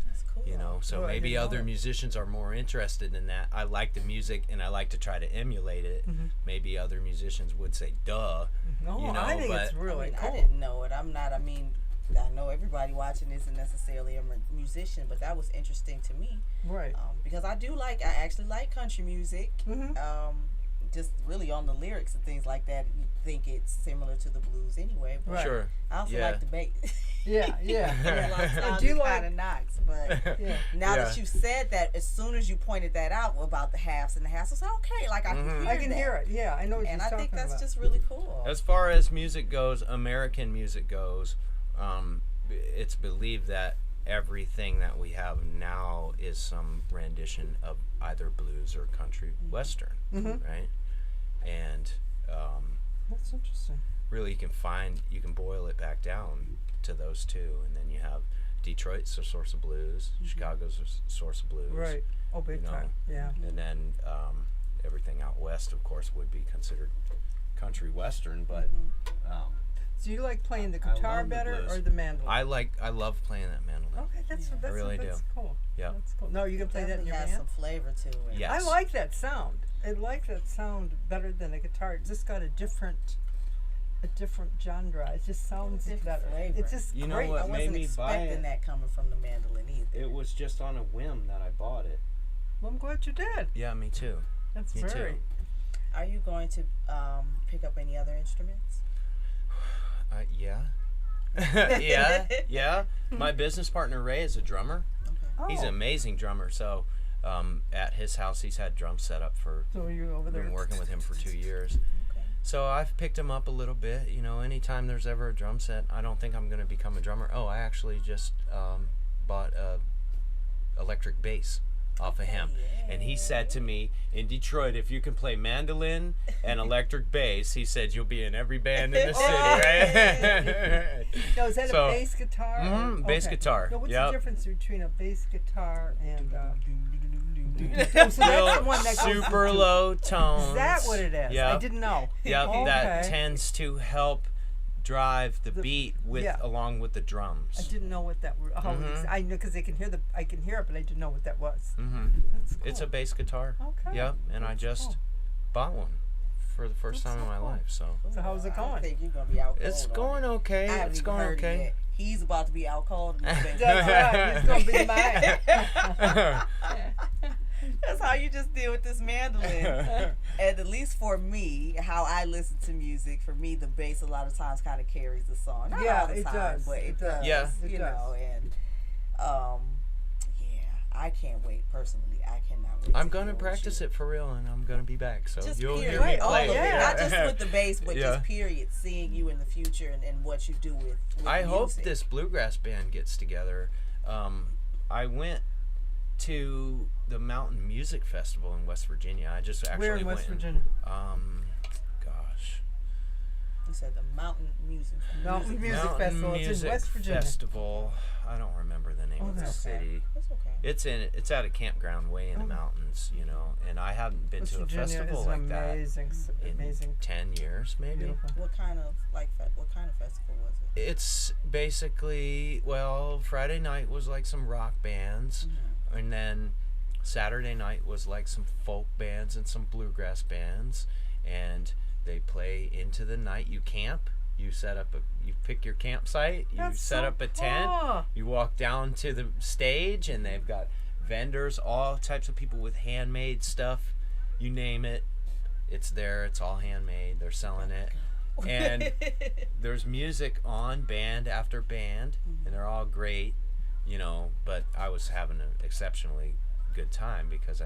That's cool. You know, so Oh, I maybe didn't know other that. musicians are more interested in that. I like the music and I like to try to emulate it. Maybe other musicians would say, duh. No, you know, I think it's but- really I cool. didn't know it. I know everybody watching isn't necessarily a musician, but that was interesting to me Right. because I actually like country music. Mhm. Just really on the lyrics and things like that, you think it's similar to the blues anyway. But Right. Sure. I also Yeah. like the bass. Yeah, yeah. A lot of times Do you it like- kind of knocks, but Yeah. now Yeah. that you said that, as soon as you pointed that out about the halves and the halves, I was like, okay, like I can hear I can that. hear it. Yeah, I know what And you're I talking think that's about. just really cool. As far as music goes, American music goes, it's believed that everything that we have now is some rendition of either blues or country western, right? And That's interesting. really you can boil it back down to those two, and then you have Detroit's a source of blues, Chicago's a source of blues, Right. Oh, big You know. time. Yeah. and then everything out west, of course, would be considered country western, but So you like playing the I guitar love the better blues. or the mandolin? I love playing that mandolin. Okay, that's really that's do. cool. Yeah. That's cool. No, you can play that in Definitely your has band. some flavor to it. Yes. I like that sound. I like that sound better than a guitar. It just got a different genre. It just sounds Different better. flavor. It's just You know great. what? I made wasn't me buy expecting it. that coming from the mandolin either. It was just on a whim that I bought it. Well, I'm glad you did. Yeah, me too. That's Me very. too. Are you going to pick up any other instruments? Yeah. yeah. My business partner Ray is a drummer. Okay. He's an amazing drummer. So at his house, he's had drums set up for. So you over there? Been working with him for 2 years. Okay. So I've picked them up a little bit. You know, anytime there's ever a drum set, I don't think I'm going to become a drummer. Oh, I actually just bought a electric bass off of him. And he said to me, in Detroit, if you can play mandolin and electric bass, he said you'll be in every band in the city, right? Now, is that a bass guitar? Bass guitar. Now, what's the difference between a bass guitar and so Real that's the one that goes super low tones. Is that what it is? Yep. I didn't know. Yep, Okay. that tends to help drive the beat with along with the I drums. didn't know what that were. I know because I can hear I can hear it, but I didn't know what that was. That's cool. It's a bass guitar. Okay. Yep, and I just bought one for the first time in my life. So So how's it I going? think you're gonna be out cold. it's on going it. okay. I haven't It's even going heard it okay. yet. He's about to be out cold. That's right. He's gonna be mine. That's how you just deal with this mandolin. And at least for me, how I listen to music, for me, the bass a lot of times kind of carries the song. Not all the it time, does. but it does. Yeah. You know, and yeah, I can't wait personally. I cannot wait. I'm gonna practice it for real, and I'm gonna be back. So Just you'll period. hear me All play. of it. Not just with the bass, but Yeah. just period. Seeing you in the future and what you do with I hope music. this bluegrass band gets together. I went to the Mountain Music Festival in West Virginia. I just actually Where in went. West Virginia? Gosh. You said the Mountain Music. Mountain Music Mountain Festival. It's in Music West Virginia. Festival. I don't remember the name of the That's okay. city. That's okay. It's at a campground way in the mountains, you know. And I haven't been West to a Virginia festival is like an that in amazing. 10 years, maybe. Beautiful. What kind of festival was it? It's basically, well, Friday night was like some rock bands, and then Saturday night was like some folk bands and some bluegrass bands, and they play into the night. You camp, you pick your campsite, you That's set so up a tent, cool. you walk down to the stage, and they've got vendors, all types of people with handmade stuff, you name it, it's there, it's all handmade, they're selling it. And there's music on, band after band, and they're all great, you know, but I was having an exceptionally good time because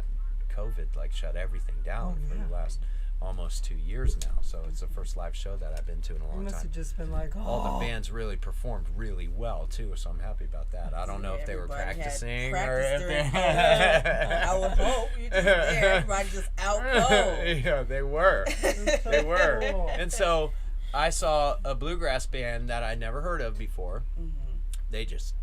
COVID like shut everything down for the last almost 2 years now. So it's the first live show that I've been to in a You long must time. have just been like, All the bands really performed really well too, so I'm happy about that. I don't know if they were Everybody had practicing or practiced if during they COVID. I would hope you just there. Everybody just out cold. Yeah, they were. They were. Cool. And so I saw a bluegrass band that I never heard of before. They just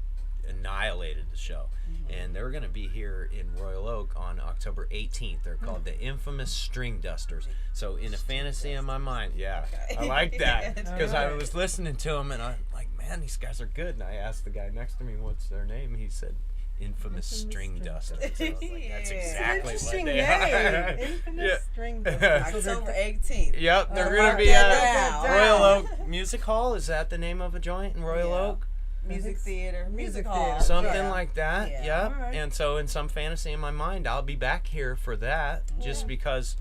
annihilated the show. And they're going to be here in Royal Oak on October 18th. They're called the infamous String Dusters. So in a fantasy in my mind, I like that. Because I was listening to them and I'm like, man, these guys are good. And I asked the guy next to me, what's their name? He said, Infamous String Dusters. So I was like, that's exactly what Interesting they name. are. Infamous String Dusters. So October they're- 18th. Yep, they're going mark to be that at down. Royal Oak Music Hall. Is that the name of a joint in Royal Yeah. Oak? Music theater. Music Hall. theater. Something Yeah. like that. Yeah. Yep. Alright. And so in some fantasy in my mind, I'll be back here for that just because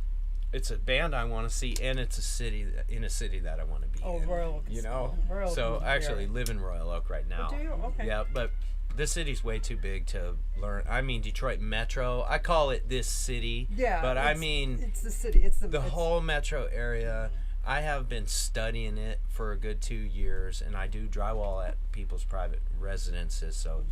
it's a band I want to see and it's a city that I want to be Oh, in. Royal Oak. You is know? cool. Royal Oak So is I actually very- live in Royal Oak right now. Do you? Okay. Yeah, but this city's way too big to learn. I mean, Detroit Metro. I call it this city. Yeah. But I it's- mean, it's the city. It's the it's- whole metro area. I have been studying it for a good 2 years, and I do drywall at people's private residences. So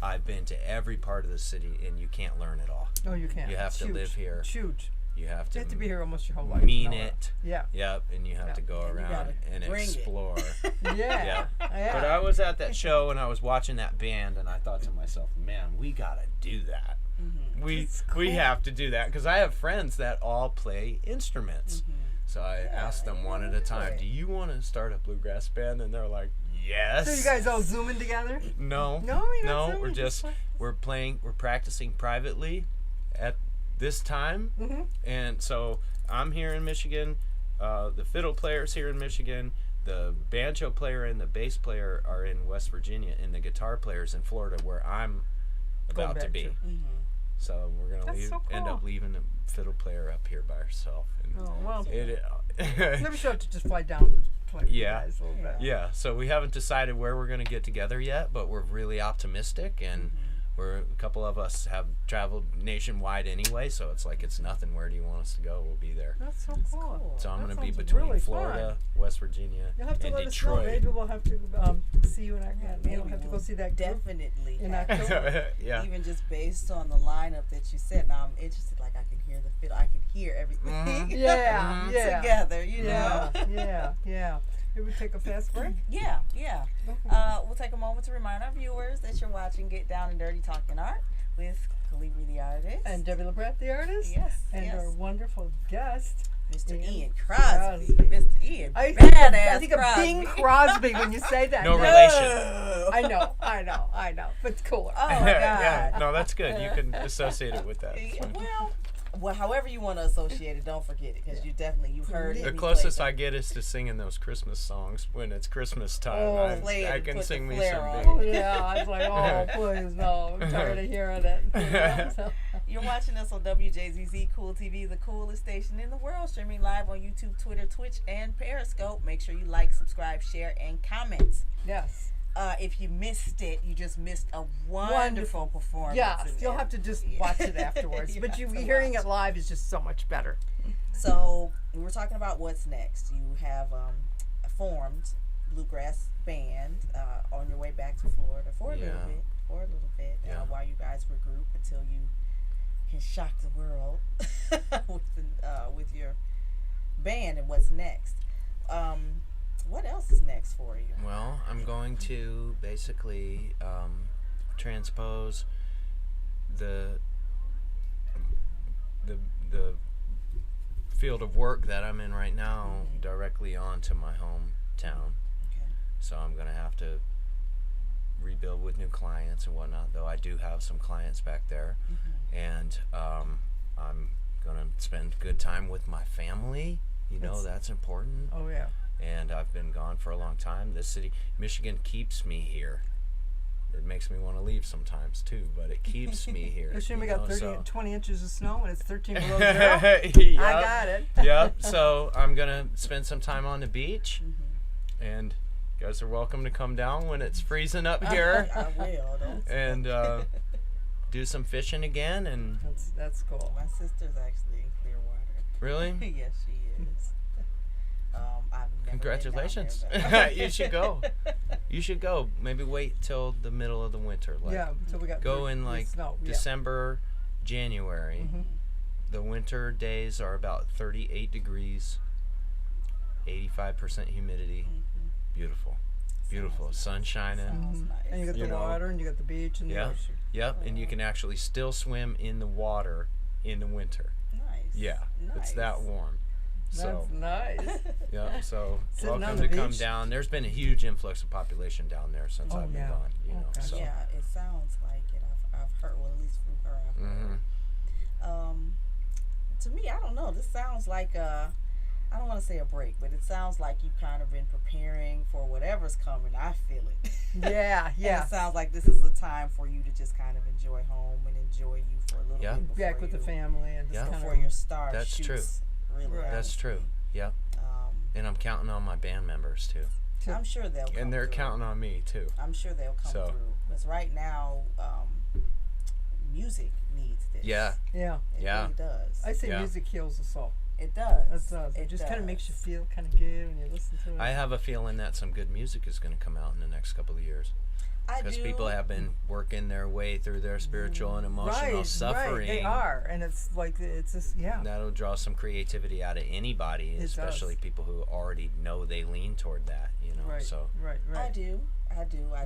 I've been to every part of the city, and you can't learn it all. Oh, you can't. You have It's to huge. live here. It's huge. You have You to have to be here almost your whole life. to mean know it. Yeah. Yep, and you have Yeah. to go And you around gotta and bring it. explore. Yeah. Yeah. Yeah. But I was at that show and I was watching that band, and I thought to myself, man, we gotta do that. We have to do that because I have friends that all play instruments. So I asked them one at a time, do you want to start a bluegrass band? And they're like, yes. So you guys all zooming together? No. No, you're not zooming, we're just just we're practicing privately at this time. And so I'm here in Michigan. The fiddle player's here in Michigan. The banjo player and the bass player are in West Virginia, and the guitar player's in Florida, where I'm Going about to back be. to. So we're gonna That's so end cool. up leaving the fiddle player up here by herself. And Oh, well. it, Maybe she'll have to just fly down and play with Yeah. you guys a little bit. yeah. So we haven't decided where we're gonna get together yet, but we're really optimistic, and a couple of us have traveled nationwide anyway, so it's like it's nothing. Where do you want us to go? We'll be there. That's so cool. So I'm That going to be sounds between really Florida, fun. West Virginia, You'll have to and let us know. Detroit. Maybe we'll have to see you in October. You'll have to go see that group Definitely. in have to. October. Yeah. Even just based on the lineup that you said, now I'm interested. Like I can hear the fiddle. I can hear everything. Yeah, yeah. Together, you Yeah, know. yeah. Here we take a fast break. Yeah. Okay. We'll take a moment to remind our viewers that you're watching Get Down and Dirty Talking Art with Calibri the artist. And Debbie LaPratt, the artist. Yes, And yes. our wonderful guest, Mr. Ian Crosby. Crosby. Mr. Ian. I Badass think of Bing Crosby. Crosby when you say that. No No. relation. I know. But it's cooler. Oh my God. Yeah, no, that's good. You can associate it with that. Well, however you want to associate it, don't forget it because you've heard it. The and he closest plays I get is to singing those Christmas songs when it's Christmas time. Oh, play it I and can put the sing me flair some on. Bing. Oh, yeah, I was like, oh, please, no. I'm tired of hearing it. You know, so. You're watching us on WJZZ Cool TV, the coolest station in the world, streaming live on YouTube, Twitter, Twitch, and Periscope. Make sure you like, subscribe, share, and comment. Yes. If you missed it, you just missed a wonderful performance. Yes, And- you'll have to just watch it afterwards. You But have to hearing watch. it live is just so much better. So we were talking about what's next. You have formed bluegrass band on your way back to Florida for a little bit, Yeah. while you guys regroup until you can shock the world with your band and what's next. What else is next for you? Well, I'm going to basically transpose the field of work that I'm in right now directly onto my hometown. Okay. So I'm going to have to rebuild with new clients and whatnot, though I do have some clients back there. And I'm going to spend good time with my family. You know, that's important. Oh, yeah. And I've been gone for a long time. This city, Michigan, keeps me here. It makes me want to leave sometimes too, but it keeps me here. Assume we you got know, 20 inches of snow and it's 13 below zero. Yep. I got it. Yep. So I'm gonna spend some time on the beach, and you guys are welcome to come down when it's freezing up here, I will. Don't. and do some fishing again. And That's cool. My sister's actually in Clearwater. really, Yes, she is. I've never congratulations. Been down there, You should go. You should go. Maybe wait till the middle of the winter. Like, Yeah, so we got go in like snow. Yeah. December, January. The winter days are about 38 degrees, 85% humidity. Beautiful. Beautiful. Sun shining. Sounds nice. And you got You the know. water and you got the beach and Yeah. the ocean. Yep. And you can actually still swim in the water in the winter. Nice. Yeah. It's that warm. So, That's nice. yeah. So, Sitting on welcome the to come beach. down. There's been a huge influx of population down there since Oh, I've been yeah. gone. You know. Okay. So. Yeah, it sounds like it. I've heard, well, at least from her, I've heard. To me, I don't know. This sounds like I don't want to say a break, but it sounds like you've kind of been preparing for whatever's coming. I feel it. Yeah, yeah. And it sounds like this is a time for you to just kind of enjoy home and enjoy you for a little Yeah. bit before Back with the you- family and just Yeah. kind before of your star That's shoots. true. Really, Right. That's true. Yep. And I'm counting on my band members too. I'm sure they'll come And they're through. counting on me too. I'm sure they'll come So. through. Because right now, music needs this. Yeah. yeah. It Yeah. really does. I say Yeah. music heals the soul. It does. It does. It just kind of makes you feel kind of good when you listen to it. I have a feeling that some good music is going to come out in the next couple of years. I Because do. people have been working their way through their spiritual and emotional suffering. Right, they are, and it's like it's just That'll draw some creativity out of anybody, It especially does. people who already know they lean toward that. You know, right, so right. I do. I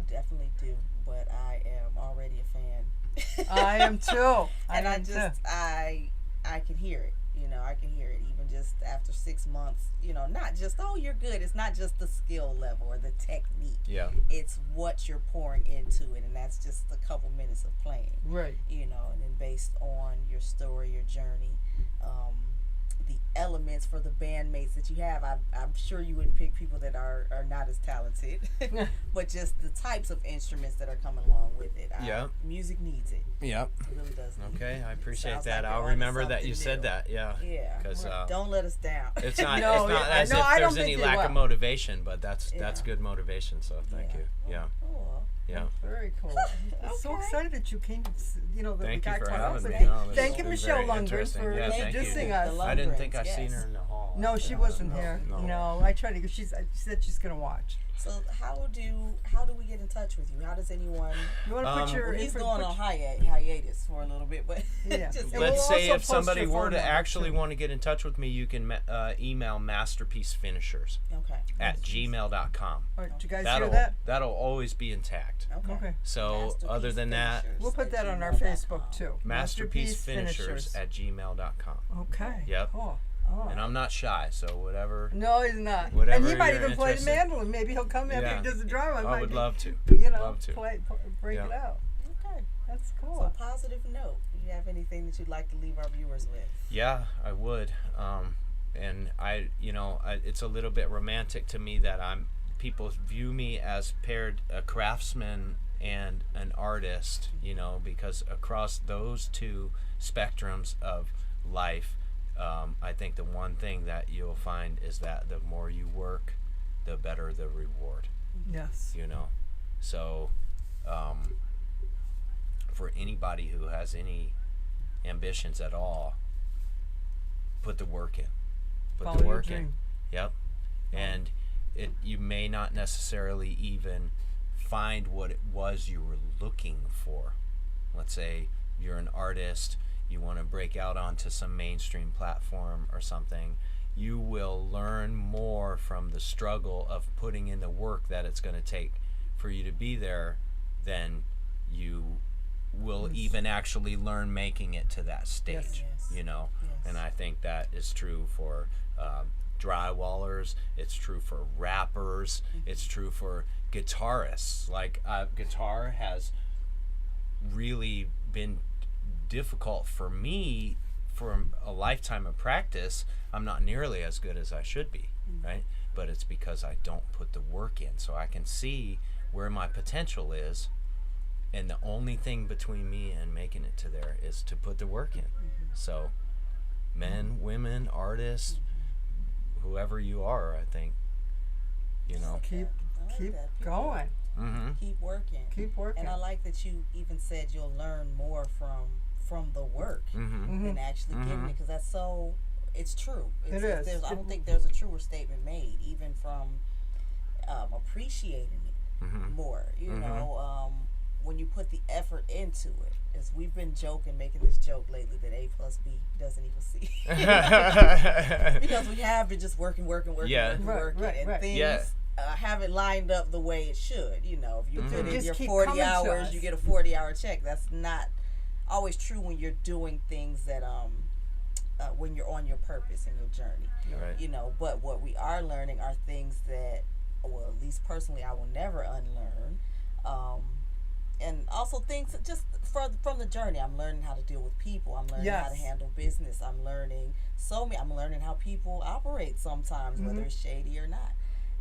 definitely do. But I am already a fan. I am too. And am too. I can hear it. You know, I can hear it even just after 6 months. You know, not just, oh, you're good. It's not just the skill level or the technique. yeah, It's what you're pouring into it, and that's just a couple minutes of playing. Right. You know, and then based on your story, your journey, the elements for the bandmates that you have, I'm sure you wouldn't pick people that are not as talented, but just the types of instruments that are coming along with it. Yeah. Music needs it. yep. It really does. Need Okay, it. I appreciate Sounds that. like I'll you're onto remember that you something said new. that. Yeah. Yeah. Because Don't let us down. it's not. No, it's not yeah, as no, if I don't there's any think it lack of will. motivation, but that's Yeah. good motivation. So thank Yeah. you. Yeah. Cool. Yeah. Very cool. I'm so Okay. excited that you came. You know, the Thank you guy for called having us. me. Thank, No, it's thank you, been Michelle very Lundgren, interesting. for Yeah, thank you. introducing us. The I didn't think Lundgrens, I seen yes. her in the hall. No, she wasn't here. No. No, I tried to. She said she's gonna watch. So how do we get in touch with you? How does anyone? You want to put your? Well, he's info- going put on hiatus for a little bit, but Yeah. just, And we'll Let's say also if post somebody your were phone to number, actually too. want to get in touch with me, you can email masterpiecefinishers okay. at gmail.com. All right, did you guys hear that? That'll always be intact. Okay. So other than that, We'll put that on our Facebook too. masterpiecefinishers at gmail.com. Okay. Yep. Cool. Oh. And I'm not shy, so whatever. No, he's not. Whatever And he might you're even play the interested- mandolin. Maybe he'll come after Yeah. he does the drama. I would love to. You know, Love to. break Yeah. it out. Okay. That's So, cool. positive note. Do you have anything that you'd like to leave our viewers with? Yeah, I would. And it's a little bit romantic to me that people view me as paired a craftsman and an artist, because across those two spectrums of life, I think the one thing that you'll find is that the more you work, the better the reward. Yes. So for anybody who has any ambitions at all, put the work in. Follow your in. dream. Yep. And you may not necessarily even find what it was you were looking for. Let's say you're an artist, you want to break out onto some mainstream platform or something. You will learn more from the struggle of putting in the work that it's going to take for you to be there than you will even actually learn making it to that stage. Yes. Yes. And I think that is true for drywallers, it's true for rappers, it's true for guitarists. Like guitar has really been difficult for me for a lifetime of practice. I'm not nearly as good as I should be, right? But it's because I don't put the work in. So I can see where my potential is, and the only thing between me and making it to there is to put the work in. So men, women, artists, whoever you are, I think, Keep I like keep that. People going. Keep working. Keep working. And I like that you even said you'll learn more from the work than actually getting it, because that's so. It's true. It is. I don't think there's a truer statement made, even from appreciating it more. You know, when you put the effort into it. As we've been making this joke lately that A plus B doesn't even see. Because we have been just working, Yeah. working, Right. and things haven't lined up the way it should. If you put in Just your keep 40 coming to hours, us. you get a 40-hour check. That's not always true when you're doing things that when you're on your purpose and your journey. Right. But what we are learning are things that, well, at least personally, I will never unlearn. And also things just from the journey. I'm learning how to deal with people. I'm learning how to handle business. I'm learning I'm learning how people operate sometimes, whether it's shady or not.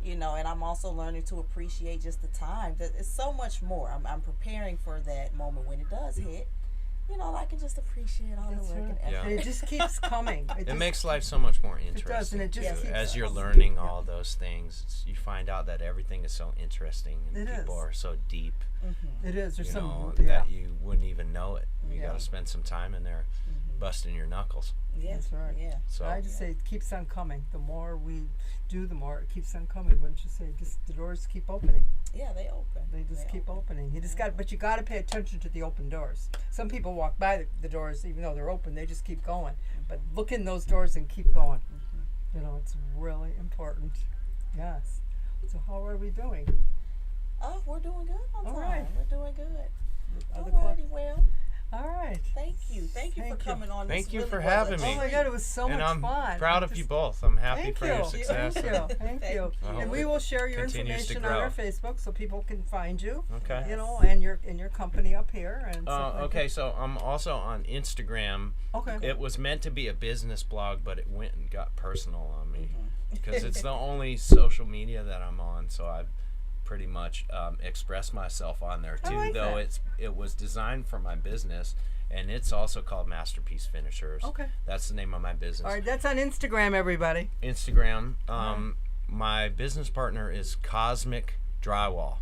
And I'm also learning to appreciate just the time. That it's so much more. I'm preparing for that moment when it does hit. I can just appreciate all the work and effort. Yeah. And it just keeps coming. It makes life so much more interesting. It does, and it just Yes, keeps as you're coming. learning all those things, you find out that everything is so interesting and It people is. are so deep, It is. There's some. that you wouldn't even know it. You Yeah. got to spend some time in there busting your knuckles. Yeah, That's right. Yeah. So I just say it keeps on coming. The more we do, the more it keeps on coming. Wouldn't you say? Just the doors keep opening. Yeah, they open. They just keep opening. You just but you got to pay attention to the open doors. Some people walk by the doors even though they're open. They just keep going. But look in those doors and keep going. It's really important. Yes. So how are we doing? Oh, we're doing good on All time. right. We're doing good. Other clock? Alrighty, well, All right. thank you for Thank you. coming on. Thank This you really for was a having me. Oh my treat. God, it was so and much I'm fun. proud of you both. I'm happy Thank for you. your success. Thank you. Thank Thank you. you. I And hope we it will share your continues to information on grow. our Facebook so people can find you. Okay. And your company up here and stuff like Okay, so I'm also on Instagram. that. Okay. It was meant to be a business blog, but it went and got personal on me because it's the only social media that I'm on. So I pretty much express myself on there too. like Though that. it was designed for my business, and it's also called Masterpiece Finishers. Okay. That's the name of my business. All right, that's on Instagram, everybody. Instagram. My business partner is Cosmic Drywall.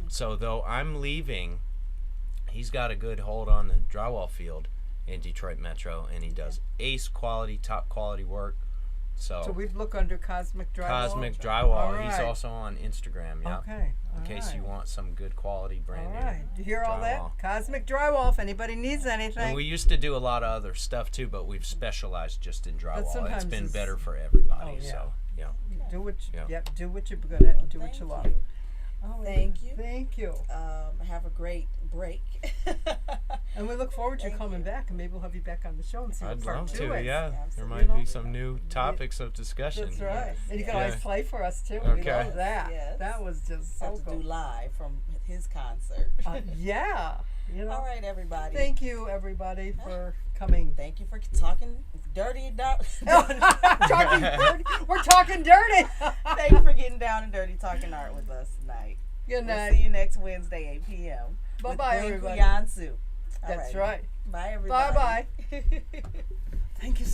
So though I'm leaving, he's got a good hold on the drywall field in Detroit Metro, and he does ace quality, top quality work. So we'd look under Cosmic Drywall. Cosmic Drywall. All He's right. also on Instagram. Yeah. Okay. In case you want some good quality brand All new. right. Do you hear all that? drywall. Cosmic Drywall. If anybody needs anything. And we used to do a lot of other stuff too, but we've specialized just in drywall. It's sometimes been is- better for everybody. Oh, yeah. So yeah. do what you, Yeah. yep, do what you're good at and do what Thank you love. you. Oh, Thank you. Thank you. Have a great break. And we look forward to you Thank coming you. back, and maybe we'll have you back on the show and see what I'd part love 2 to. is. Yeah. There Absolutely. might You know? be some new topics of discussion. That's right. Yes, And you can yes. always play for us too. We Okay. love that. Yes. That was just so Have to cool. do live from his concert. Yeah. You know. All right, everybody. Thank you, everybody, for coming. Thank you for talking dirty. Talking dirty. We're talking dirty. Thank you for getting down and dirty talking art with us tonight. Good We'll night. see you next Wednesday, 8 p.m. Bye-bye, with everybody. Yansu. That's right. Bye, everybody. Bye-bye. Thank you so